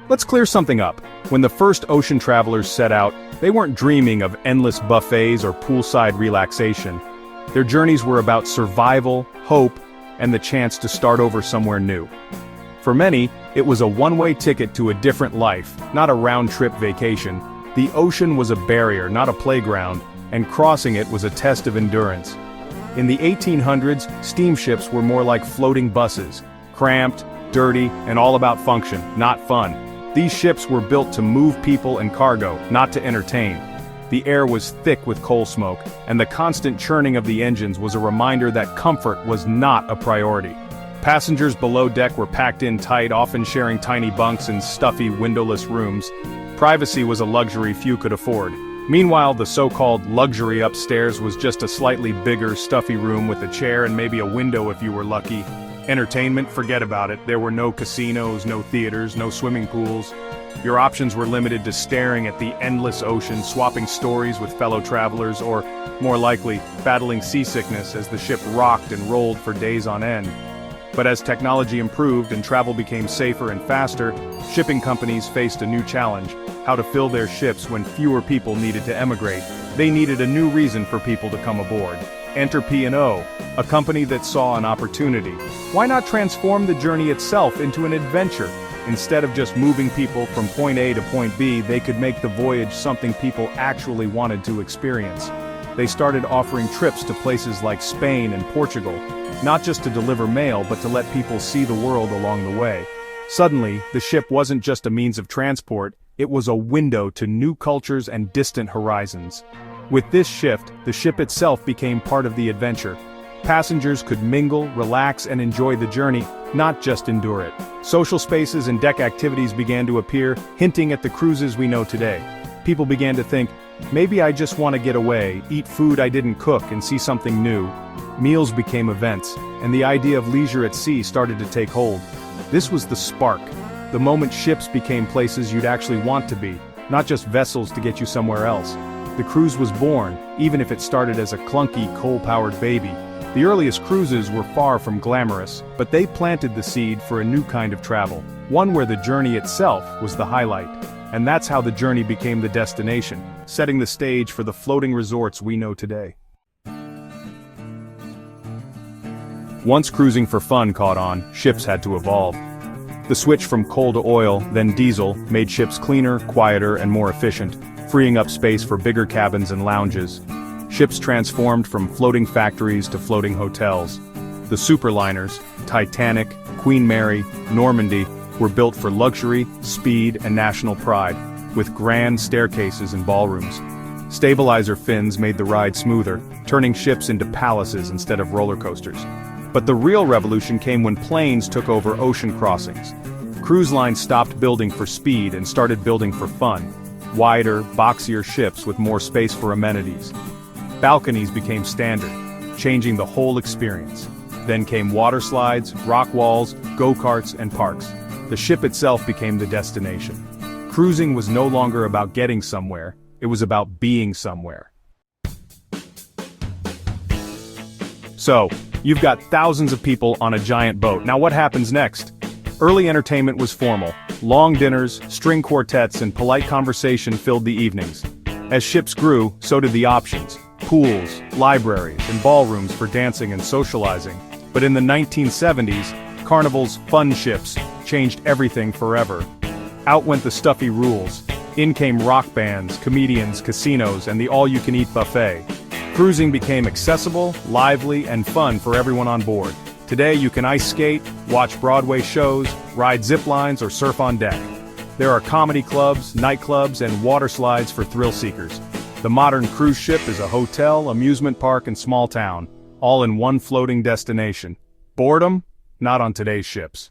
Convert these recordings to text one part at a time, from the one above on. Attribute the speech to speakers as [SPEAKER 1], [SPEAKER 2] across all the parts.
[SPEAKER 1] Let's clear something up. When the first ocean travelers set out, they weren't dreaming of endless buffets or poolside relaxation. Their journeys were about survival, hope, and the chance to start over somewhere new. For many, it was a one-way ticket to a different life, not a round-trip vacation. The ocean was a barrier, not a playground, and crossing it was a test of endurance. In the 1800s, steamships were more like floating buses, cramped, dirty, and all about function, not fun. These ships were built to move people and cargo, not to entertain. The air was thick with coal smoke, and the constant churning of the engines was a reminder that comfort was not a priority. Passengers below deck were packed in tight, often sharing tiny bunks in stuffy, windowless rooms. Privacy was a luxury few could afford. Meanwhile, the so-called luxury upstairs was just a slightly bigger, stuffy room with a chair and maybe a window if you were lucky. Entertainment, forget about it. There were no casinos, no theaters, no swimming pools. Your options were limited to staring at the endless ocean, swapping stories with fellow travelers, or, more likely, battling seasickness as the ship rocked and rolled for days on end. But as technology improved and travel became safer and faster, shipping companies faced a new challenge: how to fill their ships when fewer people needed to emigrate. They needed a new reason for people to come aboard. Enter P&O, a company that saw an opportunity. Why not transform the journey itself into an adventure? Instead of just moving people from point A to point B, they could make the voyage something people actually wanted to experience. They started offering trips to places like Spain and Portugal, not just to deliver mail but to let people see the world along the way. Suddenly, the ship wasn't just a means of transport, it was a window to new cultures and distant horizons. With this shift, the ship itself became part of the adventure. Passengers could mingle, relax, and enjoy the journey, not just endure it. Social spaces and deck activities began to appear, hinting at the cruises we know today. People began to think, maybe I just want to get away, eat food I didn't cook, and see something new. Meals became events, and the idea of leisure at sea started to take hold. This was the spark, the moment ships became places you'd actually want to be, not just vessels to get you somewhere else. The cruise was born, even if it started as a clunky, coal-powered baby. The earliest cruises were far from glamorous, but they planted the seed for a new kind of travel, one where the journey itself was the highlight. And that's how the journey became the destination, setting the stage for the floating resorts we know today. Once cruising for fun caught on, ships had to evolve. The switch from coal to oil, then diesel, made ships cleaner, quieter, and more efficient, freeing up space for bigger cabins and lounges. Ships transformed from floating factories to floating hotels. The superliners, Titanic, Queen Mary, Normandy, were built for luxury, speed, and national pride, with grand staircases and ballrooms. Stabilizer fins made the ride smoother, turning ships into palaces instead of roller coasters. But the real revolution came when planes took over ocean crossings. Cruise lines stopped building for speed and started building for fun. Wider, boxier ships with more space for amenities. Balconies became standard, changing the whole experience. Then came waterslides, rock walls, go-karts, and parks. The ship itself became the destination. Cruising was no longer about getting somewhere, it was about being somewhere. So, you've got thousands of people on a giant boat. Now what happens next? Early entertainment was formal. Long dinners, string quartets, and polite conversation filled the evenings. As ships grew, so did the options. Pools, libraries, and ballrooms for dancing and socializing. But in the 1970s, Carnival's fun ships changed everything forever. Out went the stuffy rules. In came rock bands, comedians, casinos, and the all-you-can-eat buffet. Cruising became accessible, lively, and fun for everyone on board. Today you can ice skate, watch Broadway shows, ride zip lines, or surf on deck. There are comedy clubs, nightclubs, and water slides for thrill seekers. The modern cruise ship is a hotel, amusement park, and small town, all in one floating destination. Boredom? Not on today's ships.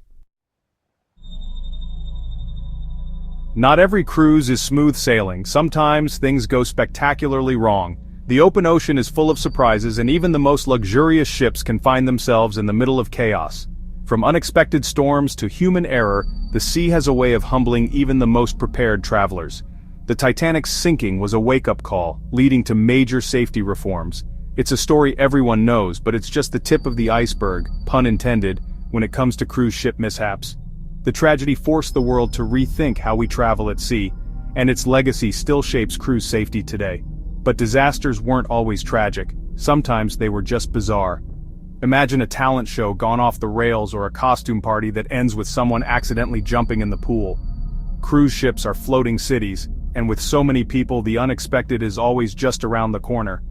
[SPEAKER 1] Not every cruise is smooth sailing. Sometimes things go spectacularly wrong. The open ocean is full of surprises, and even the most luxurious ships can find themselves in the middle of chaos. From unexpected storms to human error, the sea has a way of humbling even the most prepared travelers. The Titanic's sinking was a wake-up call, leading to major safety reforms. It's a story everyone knows, but it's just the tip of the iceberg, pun intended, when it comes to cruise ship mishaps. The tragedy forced the world to rethink how we travel at sea, and its legacy still shapes cruise safety today. But disasters weren't always tragic. Sometimes they were just bizarre. Imagine a talent show gone off the rails or a costume party that ends with someone accidentally jumping in the pool. Cruise ships are floating cities, and with so many people, the unexpected is always just around the corner.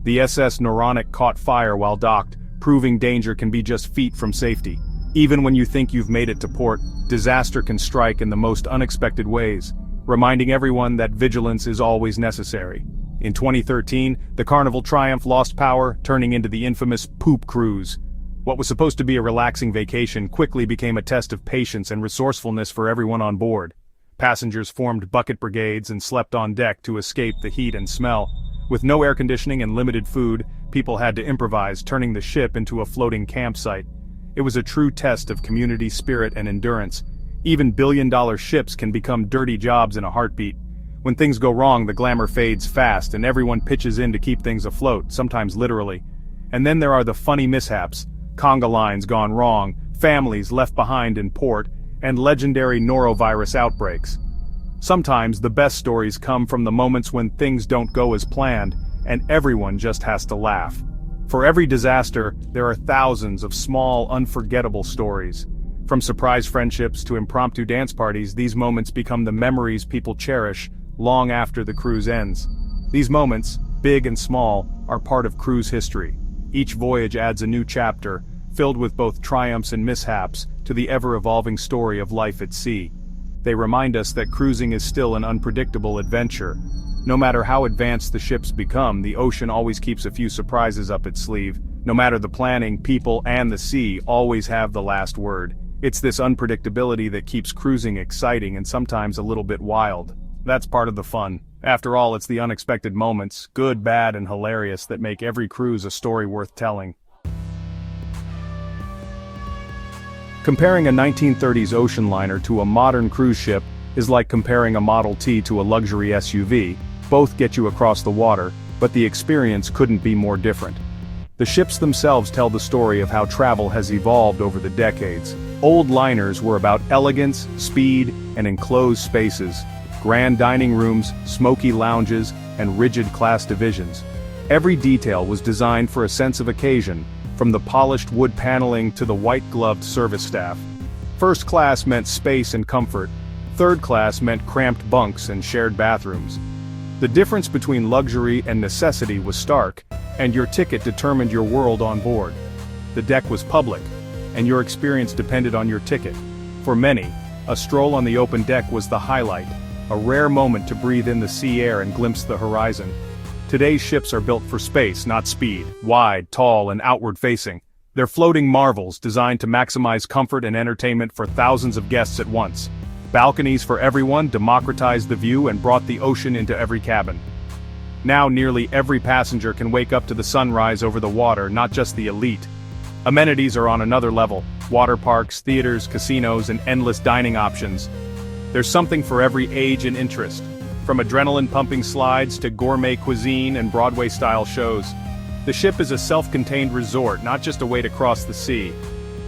[SPEAKER 1] The SS Noronic caught fire while docked, proving danger can be just feet from safety. Even when you think you've made it to port, disaster can strike in the most unexpected ways, reminding everyone that vigilance is always necessary. In 2013, the Carnival Triumph lost power, turning into the infamous poop cruise. What was supposed to be a relaxing vacation quickly became a test of patience and resourcefulness for everyone on board. Passengers formed bucket brigades and slept on deck to escape the heat and smell. With no air conditioning and limited food, people had to improvise, turning the ship into a floating campsite. It was a true test of community spirit and endurance. Even billion-dollar ships can become dirty jobs in a heartbeat. When things go wrong, the glamour fades fast and everyone pitches in to keep things afloat, sometimes literally. And then there are the funny mishaps, conga lines gone wrong, families left behind in port, and legendary norovirus outbreaks. Sometimes the best stories come from the moments when things don't go as planned, and everyone just has to laugh. For every disaster, there are thousands of small, unforgettable stories. From surprise friendships to impromptu dance parties, these moments become the memories people cherish long after the cruise ends. These moments, big and small, are part of cruise history. Each voyage adds a new chapter, filled with both triumphs and mishaps, to the ever-evolving story of life at sea. They remind us that cruising is still an unpredictable adventure. No matter how advanced the ships become, the ocean always keeps a few surprises up its sleeve. No matter the planning, people and the sea always have the last word. It's this unpredictability that keeps cruising exciting and sometimes a little bit wild. That's part of the fun. After all, it's the unexpected moments, good, bad, and hilarious, that make every cruise a story worth telling. Comparing a 1930s ocean liner to a modern cruise ship is like comparing a Model T to a luxury SUV. Both get you across the water, but the experience couldn't be more different. The ships themselves tell the story of how travel has evolved over the decades. Old liners were about elegance, speed, and enclosed spaces. Grand dining rooms, smoky lounges, and rigid class divisions. Every detail was designed for a sense of occasion, from the polished wood paneling to the white-gloved service staff. First class meant space and comfort. Third class meant cramped bunks and shared bathrooms. The difference between luxury and necessity was stark, and your ticket determined your world on board. The deck was public, and your experience depended on your ticket. For many, a stroll on the open deck was the highlight, a rare moment to breathe in the sea air and glimpse the horizon. Today's ships are built for space, not speed, wide, tall, and outward-facing. They're floating marvels designed to maximize comfort and entertainment for thousands of guests at once. Balconies for everyone democratized the view and brought the ocean into every cabin. Now nearly every passenger can wake up to the sunrise over the water, not just the elite. Amenities are on another level: water parks, theaters, casinos, and endless dining options. There's something for every age and interest, from adrenaline-pumping slides to gourmet cuisine and Broadway-style shows. The ship is a self-contained resort, not just a way to cross the sea.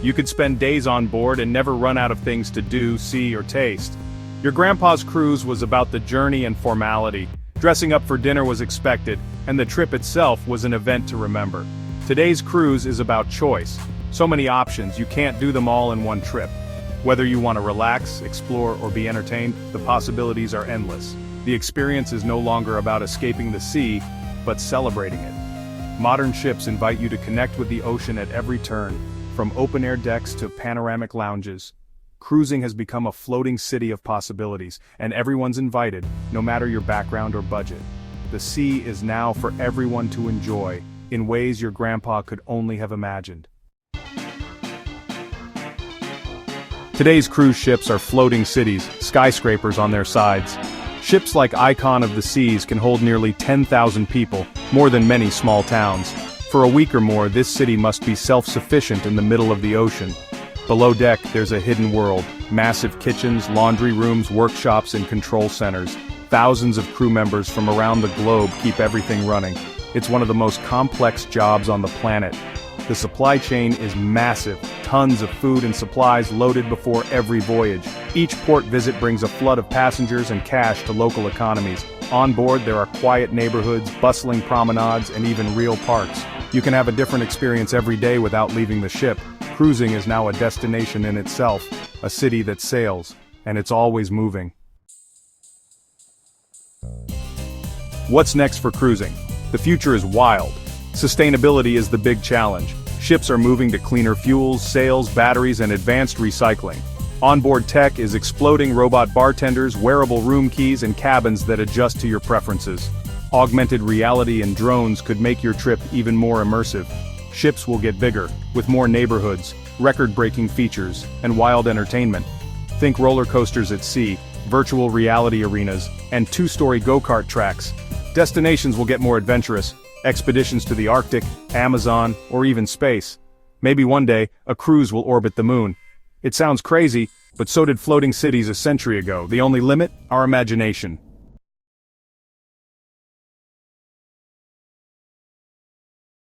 [SPEAKER 1] You could spend days on board and never run out of things to do, see, or taste. Your grandpa's cruise was about the journey and formality. Dressing up for dinner was expected, and the trip itself was an event to remember. Today's cruise is about choice. So many options, you can't do them all in one trip. Whether you want to relax, explore, or be entertained, the possibilities are endless. The experience is no longer about escaping the sea, but celebrating it. Modern ships invite you to connect with the ocean at every turn, from open-air decks to panoramic lounges. Cruising has become a floating city of possibilities, and everyone's invited, no matter your background or budget. The sea is now for everyone to enjoy, in ways your grandpa could only have imagined. Today's cruise ships are floating cities, skyscrapers on their sides. Ships like Icon of the Seas can hold nearly 10,000 people, more than many small towns. For a week or more, this city must be self-sufficient in the middle of the ocean. Below deck, there's a hidden world: massive kitchens, laundry rooms, workshops, and control centers. Thousands of crew members from around the globe keep everything running. It's one of the most complex jobs on the planet. The supply chain is massive, tons of food and supplies loaded before every voyage. Each port visit brings a flood of passengers and cash to local economies. On board there are quiet neighborhoods, bustling promenades, and even real parks. You can have a different experience every day without leaving the ship. Cruising is now a destination in itself, a city that sails, and it's always moving. What's next for cruising? The future is wild. Sustainability is the big challenge. Ships are moving to cleaner fuels, sails, batteries, and advanced recycling. Onboard tech is exploding: robot bartenders, wearable room keys, and cabins that adjust to your preferences. Augmented reality and drones could make your trip even more immersive. Ships will get bigger, with more neighborhoods, record-breaking features, and wild entertainment. Think roller coasters at sea, virtual reality arenas, and two-story go-kart tracks. Destinations will get more adventurous: expeditions to the Arctic, Amazon, or even space. Maybe one day, a cruise will orbit the moon. It sounds crazy, but so did floating cities a century ago. The only limit? Our imagination.